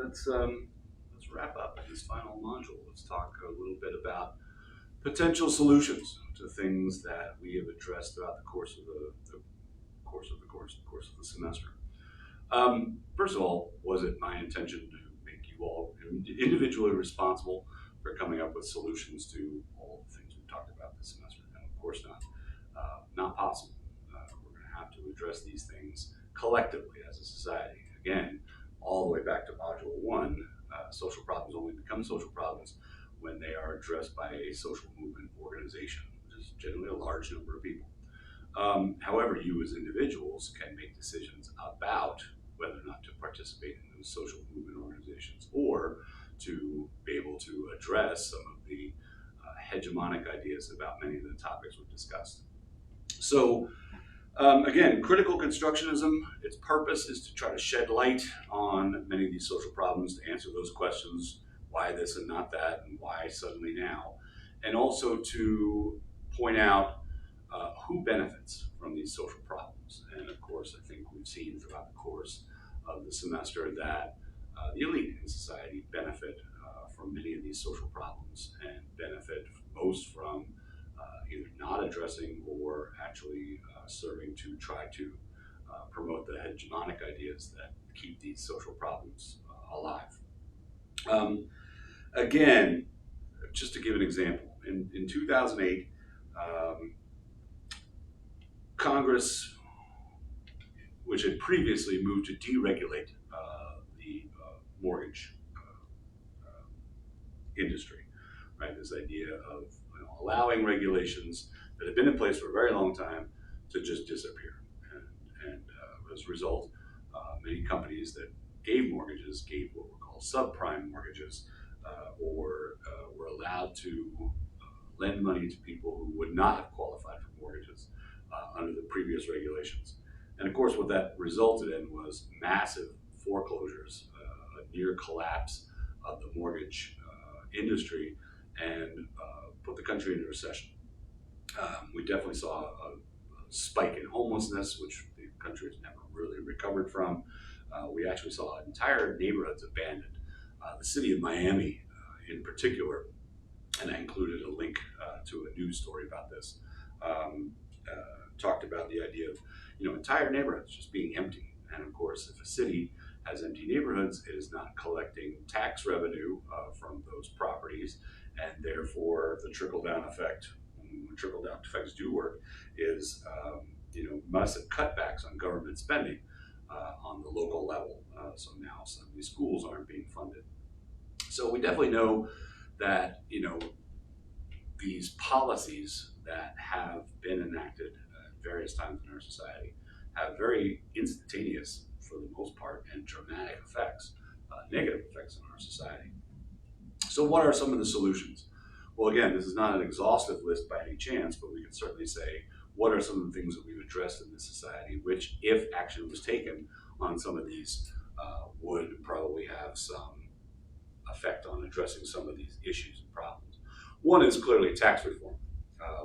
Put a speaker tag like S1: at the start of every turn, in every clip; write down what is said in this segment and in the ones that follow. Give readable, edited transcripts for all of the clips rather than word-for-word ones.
S1: let's wrap up in this final module. Let's talk a little bit about potential solutions to things that we have addressed throughout the course of the semester. First of all, was it my intention to make you all individually responsible for coming up with solutions to all the things we've talked about this semester? No, of course not. Not possible. We're going to have to address these things collectively as a society. Again, all the way back to Module 1, social problems only become social problems when they are addressed by a social movement organization, which is generally a large number of people. However, you as individuals can make decisions about whether or not to participate in those social movement organizations or to be able to address some of the hegemonic ideas about many of the topics we've discussed. So again, critical constructionism, its purpose is to try to shed light on many of these social problems, to answer those questions, why this and not that, and why suddenly now, and also to point out who benefits from these social problems. And of course, I think we've seen throughout the course of the semester that the elite in society benefit from many of these social problems and benefit most from either not addressing or actually serving to try to promote the hegemonic ideas that keep these social problems alive. Again, just to give an example, in 2008, Congress, which had previously moved to deregulate the mortgage industry, right? This idea of allowing regulations that have been in place for a very long time to just disappear. And as a result, many companies that gave mortgages gave what were called subprime mortgages, or were allowed to lend money to people who would not have qualified for mortgages under the previous regulations. And of course, what that resulted in was massive foreclosures, a near collapse of the mortgage industry, and put the country into recession. We definitely saw a spike in homelessness, which the country has never really recovered from. We actually saw entire neighborhoods abandoned. The city of Miami, in particular, and I included a link to a news story about this, talked about the idea of entire neighborhoods just being empty. And of course, if a city has empty neighborhoods, it is not collecting tax revenue from those properties, and therefore the trickle-down effect, when trickle-down effects do work, is massive cutbacks on government spending on the local level. So now some of these schools aren't being funded. So we definitely know that these policies that have been enacted at various times in our society have very instantaneous, for the most part, and dramatic effects, negative effects in our society. So what are some of the solutions? Well, again, this is not an exhaustive list by any chance, but we can certainly say what are some of the things that we've addressed in this society, which, if action was taken on some of these, would probably have some effect on addressing some of these issues and problems. One is clearly tax reform.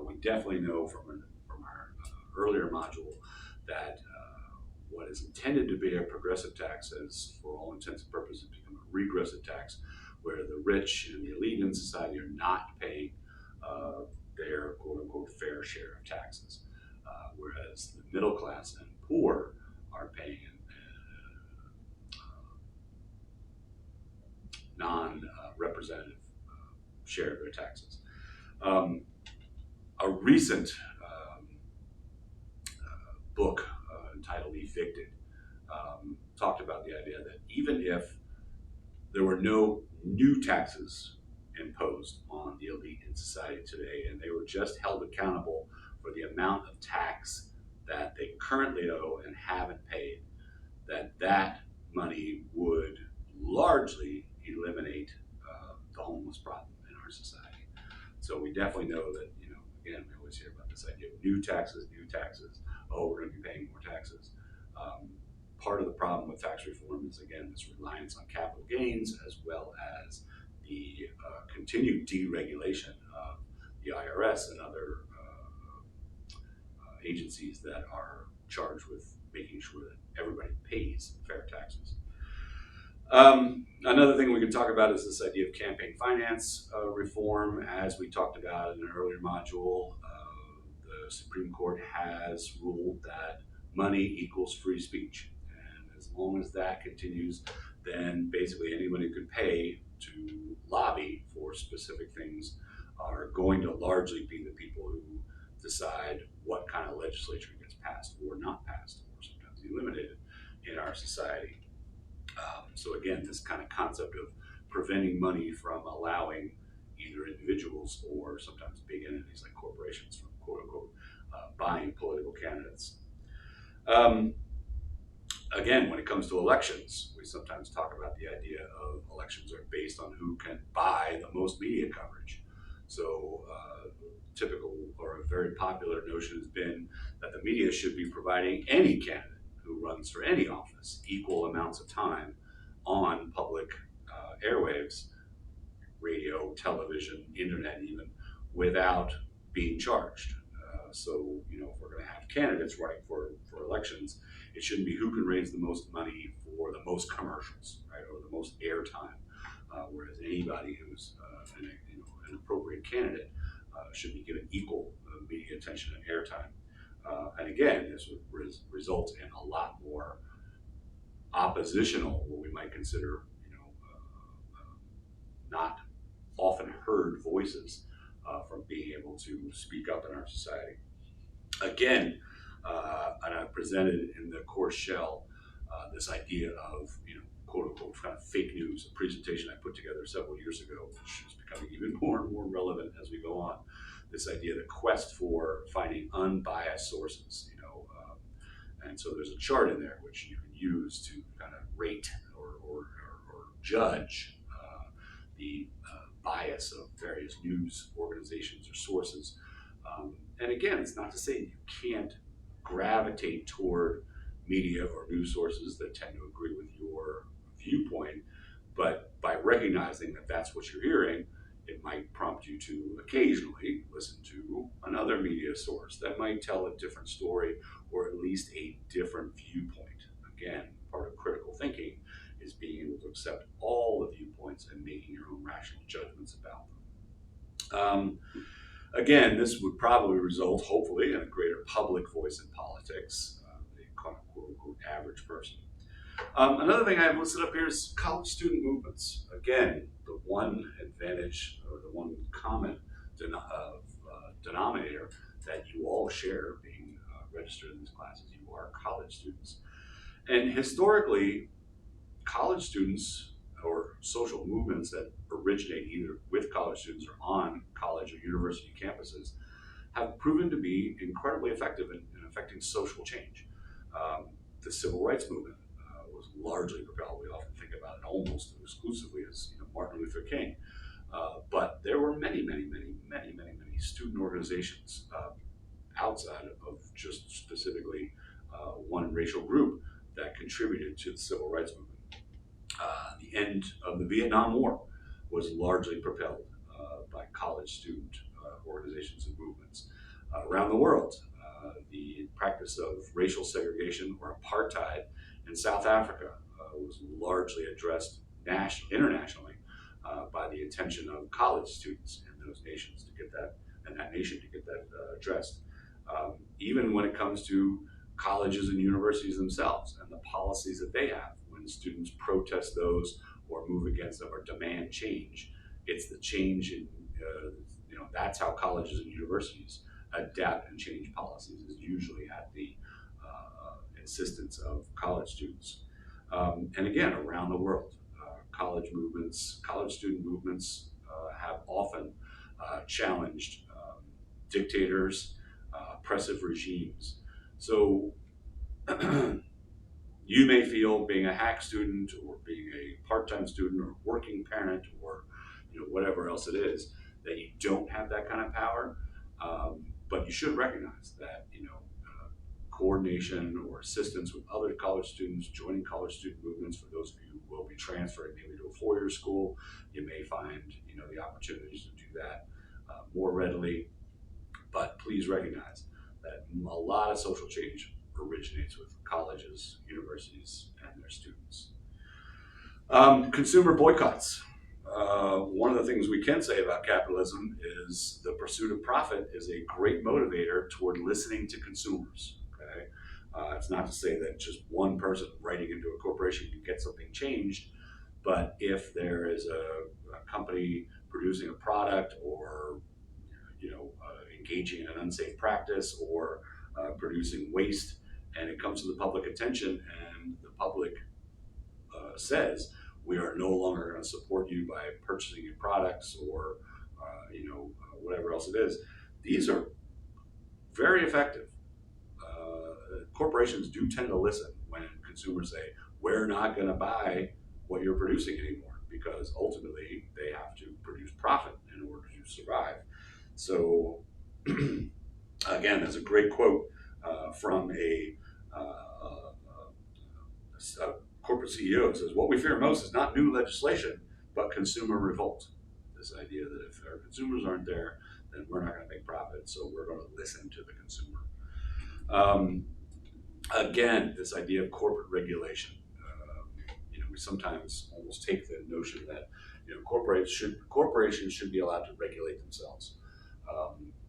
S1: We definitely know from our earlier module that what is intended to be a progressive tax has, for all intents and purposes, become a regressive tax, where the rich and the elite in society are not paying their quote-unquote fair share of taxes, whereas the middle class and poor are paying non-representative share of their taxes. A recent book entitled Evicted talked about the idea that even if there were no new taxes imposed on the elite in society today, and they were just held accountable for the amount of tax that they currently owe and haven't paid, that money would largely eliminate the homeless problem in our society. So we definitely know that, again, we always hear about this idea of new taxes. Oh, we're going to be paying more taxes. Part of the problem with tax reform is, again, this reliance on capital gains, as well as the continued deregulation of the IRS and other agencies that are charged with making sure that everybody pays fair taxes. Another thing we can talk about is this idea of campaign finance reform. As we talked about in an earlier module, the Supreme Court has ruled that money equals free speech. And as long as that continues, then basically anybody who can pay to lobby for specific things are going to largely be the people who decide what kind of legislature gets passed or not passed, or sometimes eliminated in our society. So again, this kind of concept of preventing money from allowing either individuals or sometimes big entities like corporations from quote unquote buying political candidates. Um, Again, when it comes to elections, we sometimes talk about the idea of elections are based on who can buy the most media coverage. So, typical or a very popular notion has been that the media should be providing any candidate who runs for any office equal amounts of time on public airwaves, radio, television, internet, even without being charged. So, if we're going to have candidates running for elections, it shouldn't be who can raise the most money for the most commercials, right, or the most airtime. Whereas anybody who's an appropriate candidate should be given equal media attention and airtime. And again, this would result in a lot more oppositional, what we might consider, not often heard voices from being able to speak up in our society. Again, and I presented in the course shell this idea of, quote unquote, kind of fake news, a presentation I put together several years ago, which is becoming even more and more relevant as we go on. This idea, the quest for finding unbiased sources, and so there's a chart in there which you can use to kind of rate or judge the bias of various news organizations or sources. And again, it's not to say you can't gravitate toward media or news sources that tend to agree with your viewpoint, but by recognizing that that's what you're hearing, it might prompt you to occasionally listen to another media source that might tell a different story or at least a different viewpoint. Again, part of critical thinking is being able to accept all the viewpoints and making your own rational judgments about them. Again, this would probably result, hopefully, in a greater public voice in politics, the quote unquote average person. Another thing I have listed up here is college student movements. Again, the one advantage or the one common denominator that you all share being registered in these classes, you are college students. And historically, college students or social movements that originate either with college students or on college or university campuses have proven to be incredibly effective in affecting social change. The civil rights movement was largely propelled. We often think about it almost exclusively as Martin Luther King, but there were many student organizations outside of just specifically one racial group that contributed to the civil rights movement. The end of the Vietnam War was largely propelled by college student organizations and movements around the world. The practice of racial segregation or apartheid in South Africa was largely addressed internationally by the attention of college students in those nations to get that, and that nation to get that addressed. Even when it comes to colleges and universities themselves and the policies that they have, when students protest those or move against them or demand change, it's the change in, that's how colleges and universities adapt and change policies, is usually at the insistence of college students. And again, around the world, college student movements have often challenged dictators, oppressive regimes. So you may feel, being a hack student or being a part-time student or working parent or whatever else it is, that you don't have that kind of power. But you should recognize that coordination or assistance with other college students, joining college student movements. For those of you who will be transferring maybe to a four-year school, you may find the opportunities to do that more readily. But please recognize that a lot of social change originates with colleges, universities, and their students. Consumer boycotts. One of the things we can say about capitalism is the pursuit of profit is a great motivator toward listening to consumers. Okay, it's not to say that just one person writing into a corporation can get something changed, but if there is a company producing a product or engaging in an unsafe practice or producing waste, and it comes to the public attention, and the public says we are no longer going to support you by purchasing your products or whatever else it is. These are very effective. Corporations do tend to listen when consumers say we're not going to buy what you're producing anymore because ultimately they have to produce profit in order to survive. So again, there's a great quote from a corporate CEO. It says, "What we fear most is not new legislation, but consumer revolt." This idea that if our consumers aren't there, then we're not going to make profit. So we're going to listen to the consumer. Again, this idea of corporate regulation. We sometimes almost take the notion that corporations should be allowed to regulate themselves.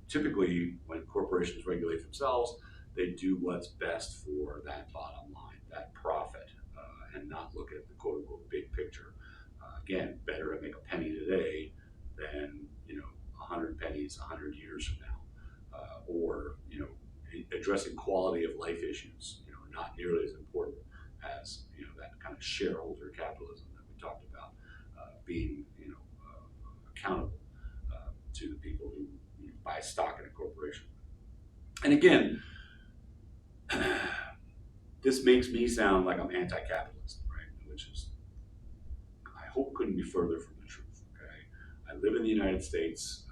S1: Typically, when corporations regulate themselves, they do what's best for that bottom line, that profit, and not look at the quote unquote big picture. Again, better to make a penny today than 100 pennies 100 years from now, or addressing quality of life issues. Not nearly as important as that kind of shareholder capitalism that we talked about, being accountable to the people who buy stock in a corporation. And again, this makes me sound like I'm anti-capitalist, right? Which is, I hope, couldn't be further from the truth. Okay, I live in the United States,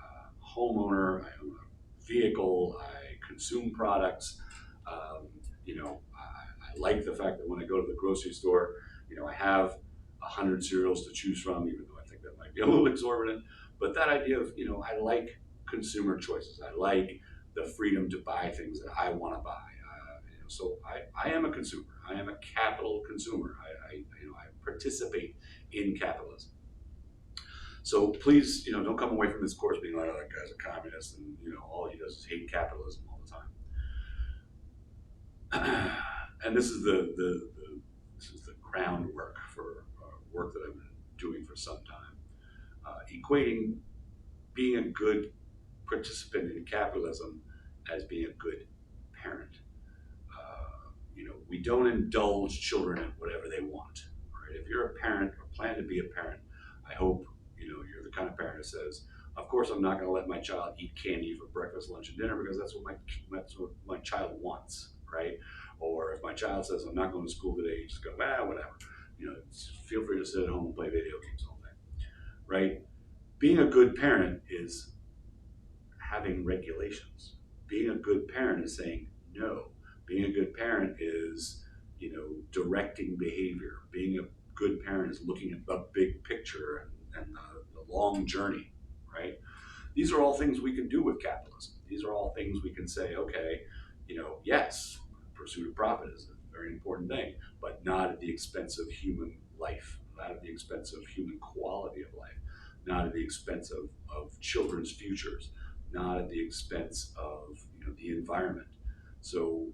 S1: homeowner. I own a vehicle. I consume products. I like the fact that when I go to the grocery store, I have 100 cereals to choose from, even though I think that might be a little exorbitant. But that idea of, I like consumer choices. I like the freedom to buy things that I want to buy. So I am a consumer. I am a capital consumer. I participate in capitalism. So please, don't come away from this course being like, "Oh, that guy's a communist," and all he does is hate capitalism all the time. And this is the groundwork for work that I've been doing for some time, equating being a good participant in capitalism as being a good parent. We don't indulge children in whatever they want. Right? If you're a parent or plan to be a parent, I hope you're the kind of parent that says, "Of course, I'm not going to let my child eat candy for breakfast, lunch, and dinner because that's what my child wants." Right? Or if my child says, "I'm not going to school today," you just go, whatever. Feel free to sit at home and play video games all day. Right? Being a good parent is having regulations. Being a good parent is saying no. Being a good parent is, directing behavior. Being a good parent is looking at the big picture and the long journey, right? These are all things we can do with capitalism. These are all things we can say, okay, yes, pursuit of profit is a very important thing, but not at the expense of human life, not at the expense of human quality of life, not at the expense of children's futures, not at the expense of the environment. So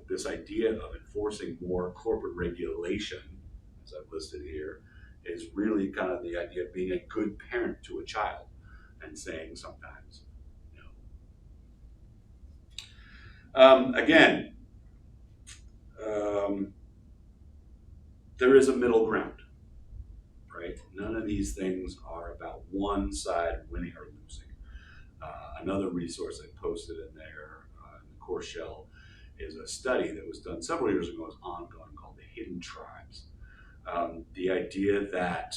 S1: this idea of enforcing more corporate regulation, as I've listed here, is really kind of the idea of being a good parent to a child and saying sometimes no. Again, there is a middle ground, right? None of these things are about one side winning or losing. Another resource I posted in there in the course shell is a study that was done several years ago, is ongoing, called the Hidden Tribes. The idea that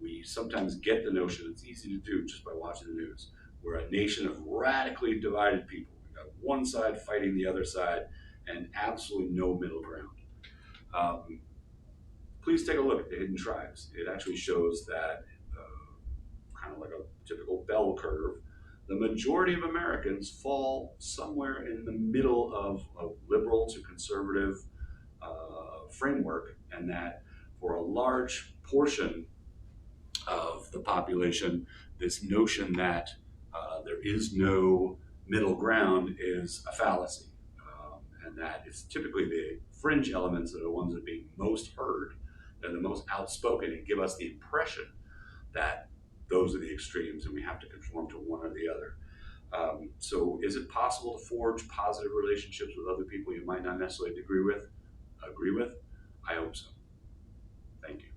S1: we sometimes get the notion, it's easy to do just by watching the news. We're a nation of radically divided people. We've got one side fighting the other side, and absolutely no middle ground. Please take a look at the Hidden Tribes. It actually shows that, kind of like a typical bell curve, the majority of Americans fall somewhere in the middle of a liberal to conservative framework, and that for a large portion of the population, this notion that there is no middle ground is a fallacy, and that it's typically the fringe elements that are the ones that are being most heard and the most outspoken and give us the impression that those are the extremes and we have to conform to one or the other. So is it possible to forge positive relationships with other people you might not necessarily agree with? I hope so. Thank you.